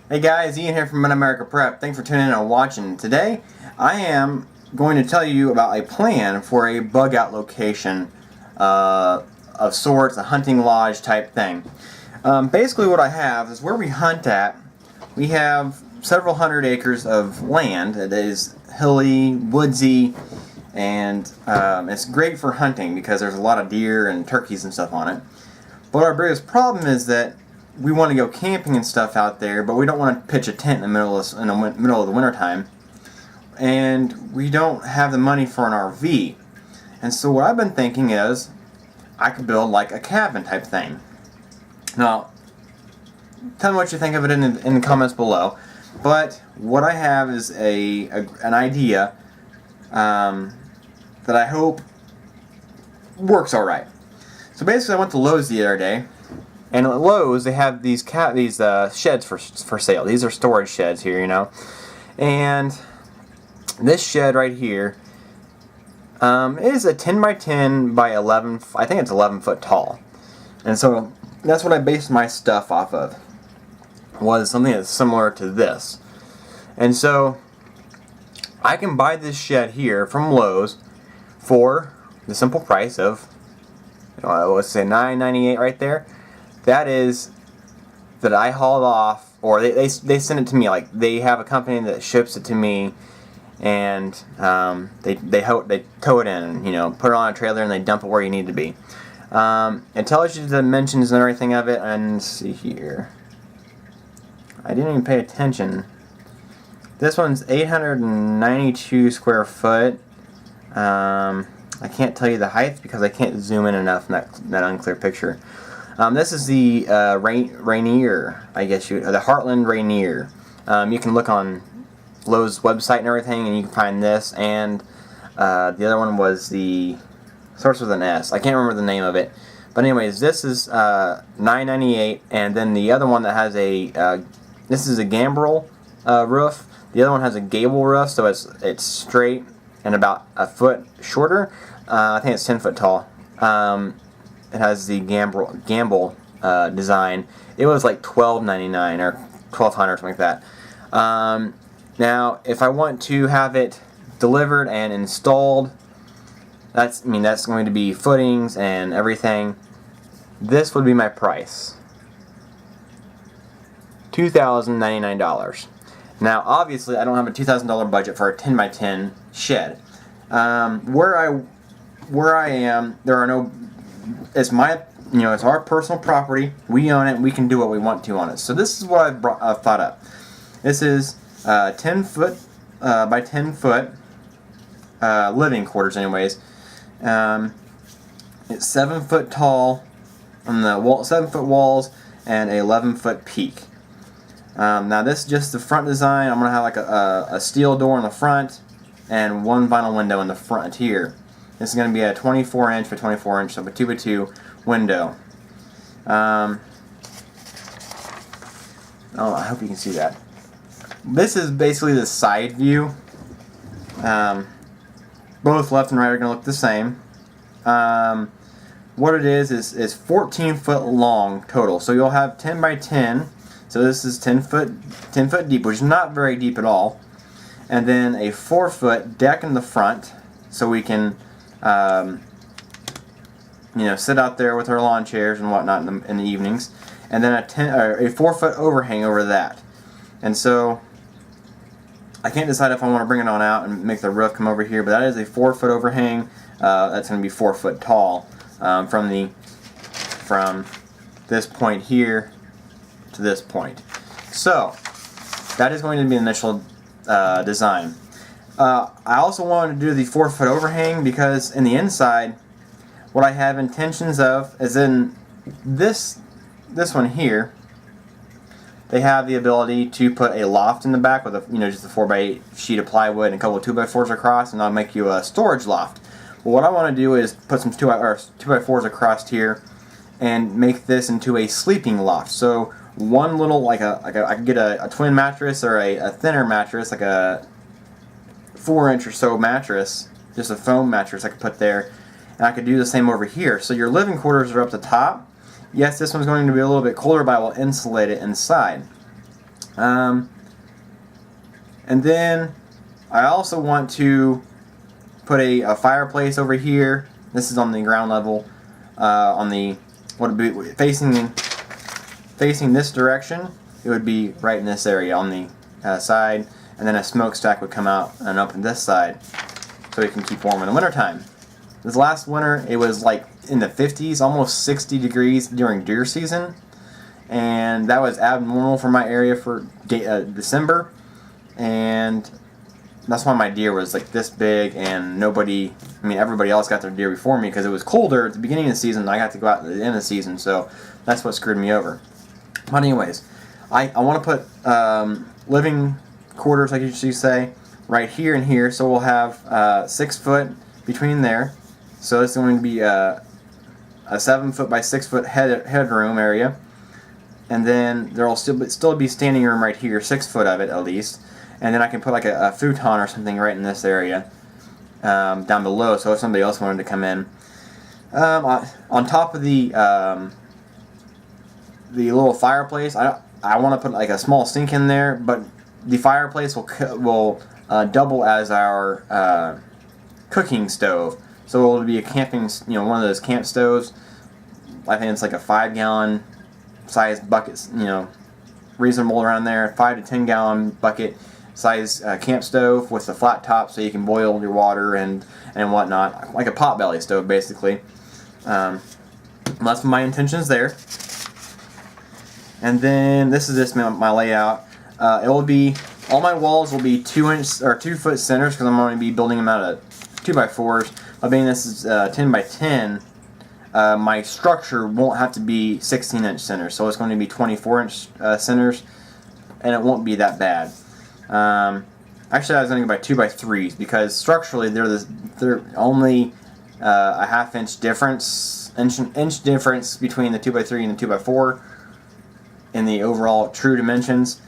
Hey guys, Ian here from Mid-America Prep. Thanks for tuning in and watching. Today, I am going to tell you about a plan for a bug out location of sorts, a hunting lodge type thing. Basically what I have is where we hunt at, we have several hundred acres of land. It is hilly, woodsy, and it's great for hunting because there's a lot of deer and turkeys and stuff on it. But our biggest problem is that we want to go camping and stuff out there, but we don't want to pitch a tent in the middle of the winter time, and we don't have the money for an RV. And so what I've been thinking is I could build like a cabin type thing. Now, tell me what you think of it in the comments below. But what I have is an idea that I hope works all right. So basically, I went to Lowe's the other day. And at Lowe's, they have these sheds for sale. These are storage sheds here, you know. And this shed right here is a 10 by 10 by 11. I think it's 11 foot tall. And so that's what I based my stuff off of. Was something that's similar to this. And so I can buy this shed here from Lowe's for the simple price of, let's say $9.98 right there. That is that I hauled off, or they send it to me. Like, they have a company that ships it to me, and they tow it in, you know, put it on a trailer, and they dump it where you need to be. It tells you the dimensions and everything of it. And let's see here, I didn't even pay attention. This one's 892 square foot. I can't tell you the height because I can't zoom in enough in that unclear picture. This is the Rainier, I guess the Heartland Rainier. You can look on Lowe's website and everything, and you can find this. And the other one was starts with an S. I can't remember the name of it. But anyways, this is $9.98, and then the other one that has this is a gambrel roof. The other one has a gable roof, so it's straight and about a foot shorter. I think it's 10 foot tall. It has the gamble design. It was like $12.99 or $1,200, something like that. Now, if I want to have it delivered and installed, that's going to be footings and everything. This would be my price, $2,099. Now, obviously, I don't have a $2,000 budget for a 10 by 10 shed. Where I am, there are no. It's it's our personal property. We own it. We can do what we want to on it. So this is what I've thought up. This is 10 foot by 10 foot living quarters, anyways. It's 7 foot tall on the 7 foot walls and a 11 foot peak. Now this is just the front design. I'm gonna have like a steel door in the front and one vinyl window in the front here. This is going to be a 24 inch by 24 inch, so a 2 by 2 window. Oh, I hope you can see that. This is basically the side view. Both left and right are going to look the same. What it is 14 foot long total. So you'll have 10 by 10. So this is 10 foot deep, which is not very deep at all. And then a 4 foot deck in the front, so we can sit out there with our lawn chairs and whatnot in the evenings, and then a 4 foot overhang over that. And so I can't decide if I want to bring it on out and make the roof come over here, but that is a 4 foot overhang. That's going to be 4 foot tall from this point here to this point. So that is going to be the initial design. I also wanted to do the 4 foot overhang because in the inside, what I have intentions of is in this one here, they have the ability to put a loft in the back with just a 4x8 sheet of plywood and a couple of 2x4s across, and I'll make you a storage loft. But what I want to do is put some 2x4s across here and make this into a sleeping loft. So one little I could get a twin mattress or a thinner mattress, like a 4-inch or so mattress, just a foam mattress I could put there, and I could do the same over here. So your living quarters are up the top. Yes, this one's going to be a little bit colder, but I will insulate it inside. And then I also want to put a fireplace over here. This is on the ground level, on the what would be facing this direction. It would be right in this area on the side, and then a smokestack would come out and open this side, so it can keep warm in the wintertime. This last winter, it was like in the 50s, almost 60 degrees during deer season, and that was abnormal for my area for December, and that's why my deer was like this big, and everybody else got their deer before me because it was colder at the beginning of the season, and I got to go out at the end of the season, so that's what screwed me over. But anyways, I want to put living quarters, like you should say, right here and here, so we'll have 6 foot between there. So it's going to be a 7 foot by 6 foot headroom area, and then there will still be standing room right here, 6 foot of it at least, and then I can put like a futon or something right in this area down below. So if somebody else wanted to come in, on top of the little fireplace, I want to put like a small sink in there, but the fireplace will double as our cooking stove. So it'll be a camping, one of those camp stoves. I think it's like a 5-gallon size bucket, reasonable around there. 5 to 10 gallon bucket size camp stove with a flat top, so you can boil your water and whatnot, like a potbelly stove basically. That's my intentions there. And then this is my layout. It will be, all my walls will be 2 foot centers because I'm going to be building them out of 2x4s. But being this is 10 by 10, my structure won't have to be 16-inch centers, so it's going to be 24-inch centers, and it won't be that bad. Actually, I was going to go by 2x3s because structurally they're only a half-inch difference, inch difference between the 2x3 and the 2x4 in the overall true dimensions,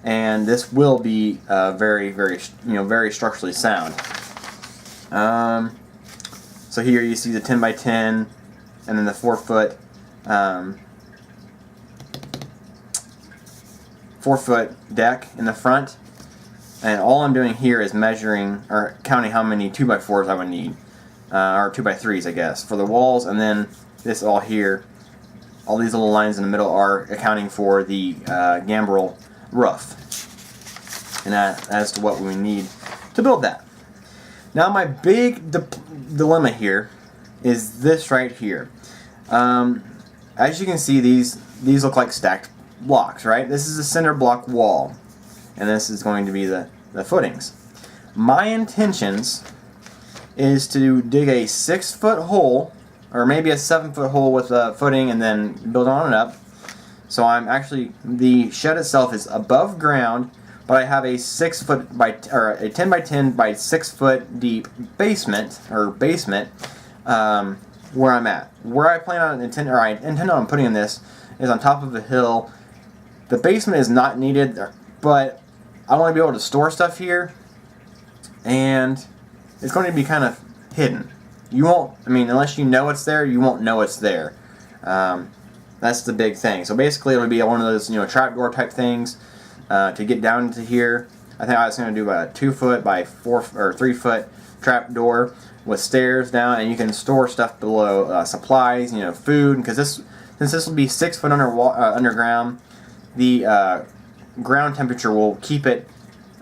and this will be very structurally sound. So here you see the 10 by 10, and then the 4 foot 4 foot deck in the front, and all I'm doing here is measuring or counting how many 2x4s I would need, or 2x3s I guess, for the walls, and then this all here, all these little lines in the middle are accounting for the gambrel roof, and as to what we need to build that. Now my big dilemma here is this right here. As you can see, these look like stacked blocks, right? This is a center block wall, and this is going to be the footings. My intentions is to dig a 6 foot hole, or maybe a 7 foot hole with a footing, and then build on it up. So the shed itself is above ground, but I have a 6 foot a 10 by 10 by 6 foot deep basement where I'm at. Where I intend on putting this is on top of a hill. The basement is not needed, but I want to be able to store stuff here, and it's going to be kind of hidden. You won't, unless you know it's there, you won't know it's there. That's the big thing. So basically, it'll be one of those trapdoor type things. To get down into here, I think I was going to do a 2 foot by 4 or 3 foot trap door with stairs down, and you can store stuff below, supplies, food, because since this will be 6 foot underground, the ground temperature will keep it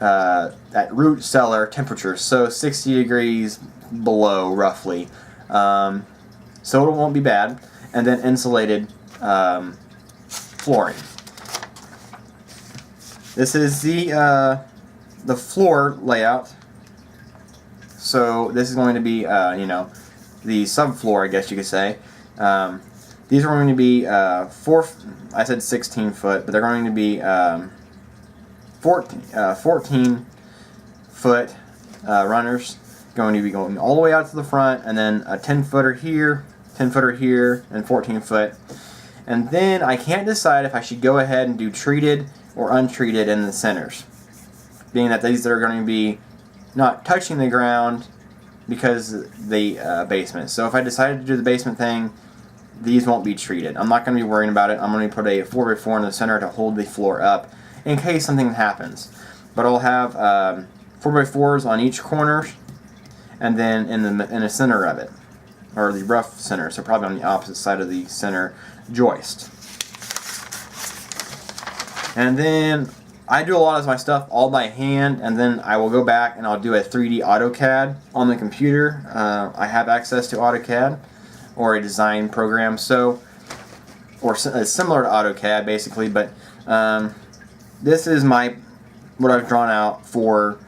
at root cellar temperature, so 60 degrees below roughly, so it won't be bad, and then insulated flooring. This is the floor layout. So this is going to be, the subfloor, I guess you could say. These are going to be I said 16 foot, but they're going to be 14 foot runners. Going to be going all the way out to the front, and then a 10 footer here, 10 footer here, and 14 foot. And then I can't decide if I should go ahead and do treated or untreated in the centers, being that these are going to be not touching the ground because the basement. So if I decided to do the basement thing, these won't be treated. I'm not going to be worrying about it. I'm going to put a 4x4 in the center to hold the floor up, in case something happens. But I'll have 4x4s on each corner, and then in the center of it, or the rough center, so probably on the opposite side of the center joist. And then I do a lot of my stuff all by hand, and then I will go back and I'll do a 3D AutoCAD on the computer. I have access to AutoCAD, or a design program, or similar to AutoCAD basically, but this is what I've drawn out for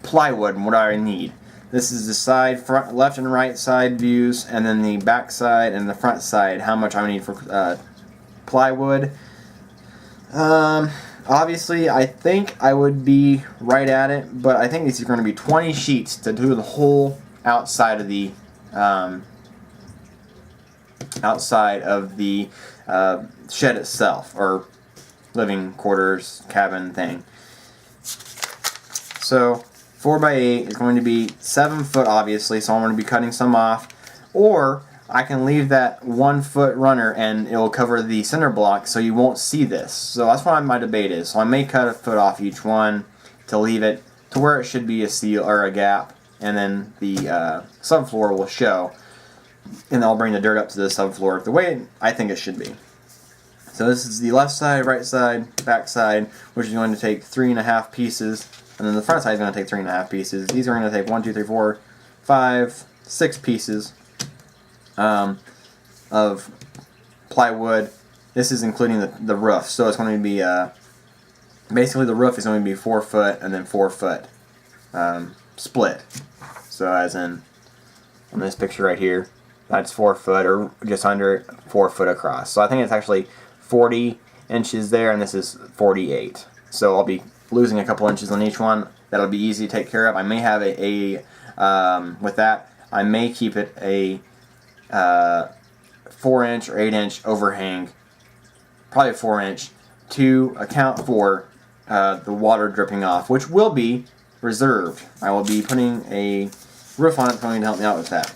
plywood and what I need. This is the side, front, left and right side views, and then the back side and the front side, how much I need for plywood. Obviously, I think I would be right at it, but I think these are going to be 20 sheets to do the whole outside of the shed itself, or living quarters, cabin thing. So 4x8 is going to be 7 foot, obviously, so I'm going to be cutting some off, or I can leave that 1 foot runner and it will cover the center block so you won't see this. So that's what my debate is. So I may cut a foot off each one to leave it to where it should be a seal or a gap, and then the subfloor will show, and I'll bring the dirt up to the subfloor the way I think it should be. So this is the left side, right side, back side, which is going to take 3.5 pieces, and then the front side is going to take 3.5 pieces. These are going to take 1, 2, 3, 4, 5, 6 pieces of plywood. This is including the roof, so it's going to be basically the roof is going to be 4 foot and then 4 foot split. So as in on this picture right here, that's 4 foot or just under 4 foot across. So I think it's actually 40 inches there, and this is 48. So I'll be losing a couple inches on each one. That'll be easy to take care of. I may have with that, I may keep it a 4-inch or 8-inch overhang, probably a 4-inch, to account for the water dripping off, which will be reserved. I will be putting a roof on it, going to help me out with that.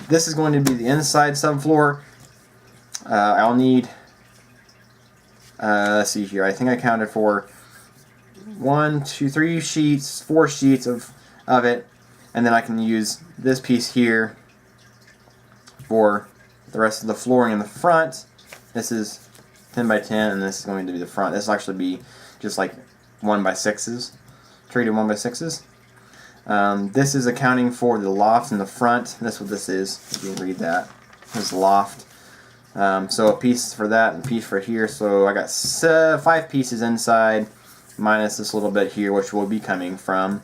This is going to be the inside subfloor. I'll need, let's see here, I think I counted for 1, 2, 3 sheets, 4 sheets of it, and then I can use this piece here for the rest of the flooring in the front. This is 10 by 10, and this is going to be the front. This will actually be just like 1 by 6s, treated 1 by 6s. This is accounting for the loft in the front. That's what this is. If you can read that, this is loft. So a piece for that and a piece for here. So I got 5 pieces inside, minus this little bit here, which will be coming from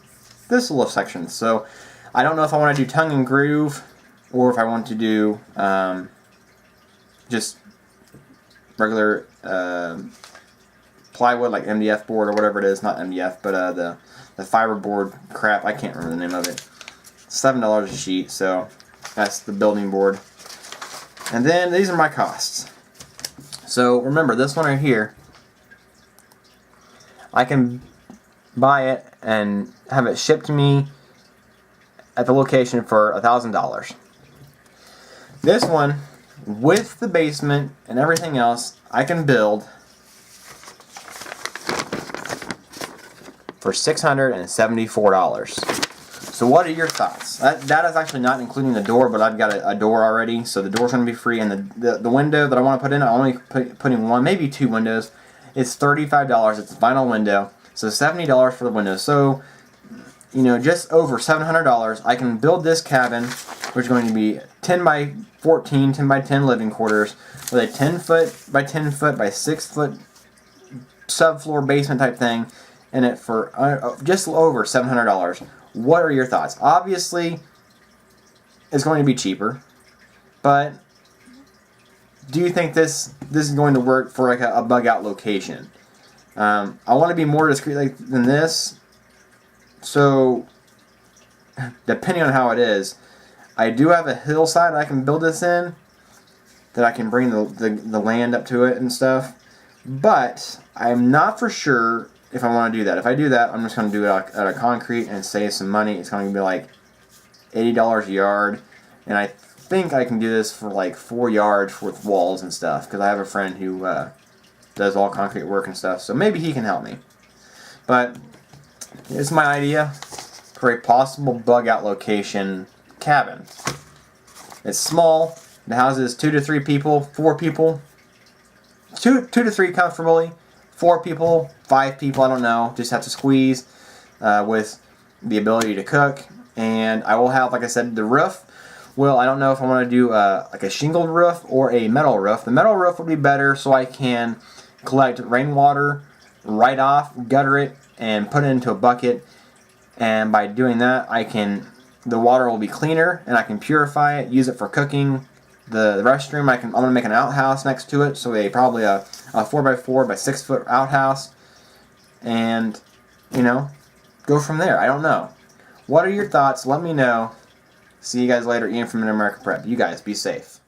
this little section. So I don't know if I want to do tongue and groove, or if I want to do just regular plywood, like MDF board or whatever it is. Not MDF, but the fiberboard crap. I can't remember the name of it. $7 a sheet, so that's the building board. And then these are my costs. So remember, this one right here, I can buy it and have it shipped to me at the location for $1,000. This one, with the basement and everything else, I can build for $674. So what are your thoughts? That is actually not including the door, but I've got a door already, so the door's going to be free. And the window that I want to put in, I'm only putting 1, maybe 2 windows. It's $35. It's a vinyl window, so $70 for the window. So, you know, just over $700, I can build this cabin, which is going to be 10 by 14, 10 by 10 living quarters, with a 10 foot by 10 foot by 6 foot subfloor basement type thing, in it for just over $700. What are your thoughts? Obviously, it's going to be cheaper, but do you think this is going to work for like a bug out location? I want to be more discreet than this, so depending on how it is, I do have a hillside I can build this in, that I can bring the land up to it and stuff, but I'm not for sure if I want to do that. If I do that, I'm just going to do it out of concrete and save some money. It's going to be like $80 a yard, and I think I can do this for like 4 yards with walls and stuff, because I have a friend who does all concrete work and stuff. So maybe he can help me. But here's my idea for a possible bug out location cabin. It's small. It houses 2 to 3 people, 4 people. 2 to 3 comfortably. 4 people, 5 people, I don't know. Just have to squeeze with the ability to cook. And I will have, like I said, the roof. Well, I don't know if I want to do like a shingled roof or a metal roof. The metal roof would be better so I can collect rainwater right off, gutter it, and put it into a bucket. And by doing that, the water will be cleaner, and I can purify it, use it for cooking. The restroom, I'm going to make an outhouse next to it, so probably a 4x4 by 6 foot outhouse, and go from there. I don't know. What are your thoughts? Let me know. See you guys later. Ian from America Prep. You guys be safe.